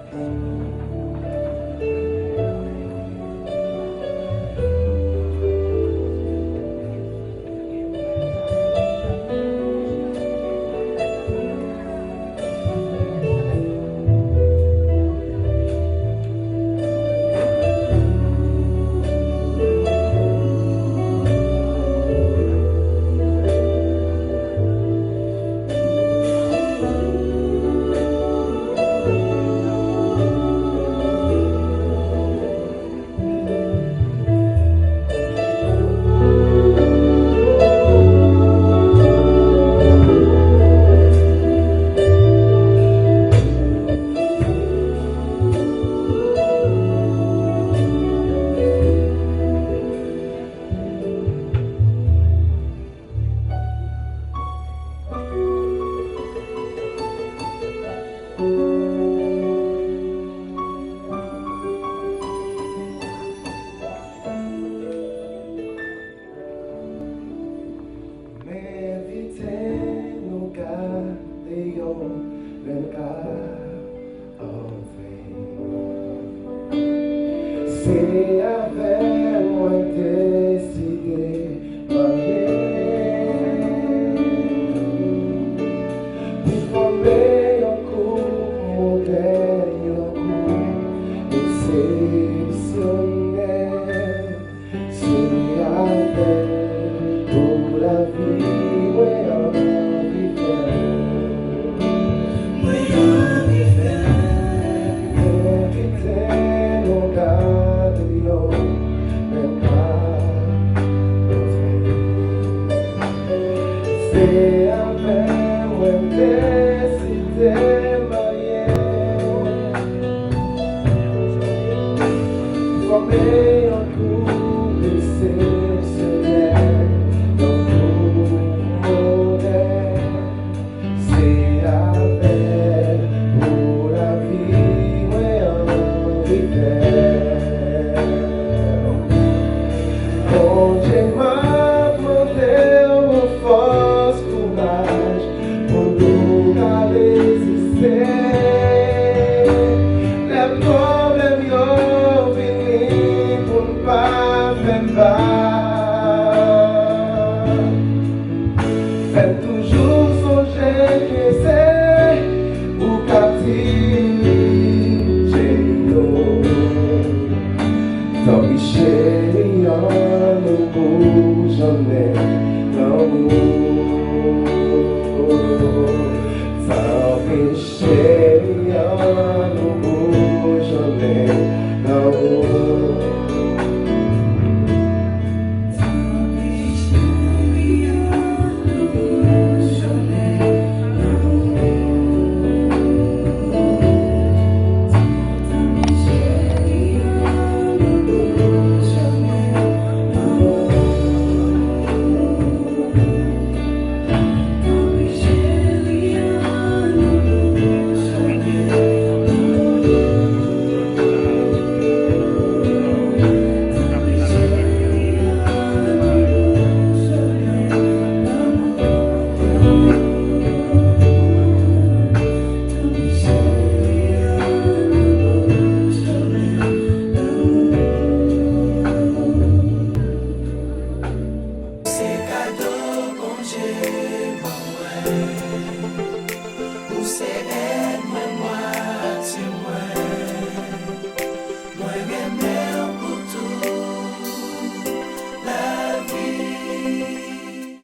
Se avec moi décidé pour former un couple moderne, un couple exceptionnel. C'est avec pour la vie, ouais, on c'est avec moi décidé marié, former un couple exceptionnel, un couple moderne. C'est avec pour la vie, ouais, en hiver. Quand j'ai ma beauté au force courage pour nous à résister. Les problèmes y'ont fini pour ne pas faire bas. Faites toujours songer que c'est ou captive chez nous. Tant pis chérie, nous bouge jamais l'amour. Tant pis chérie.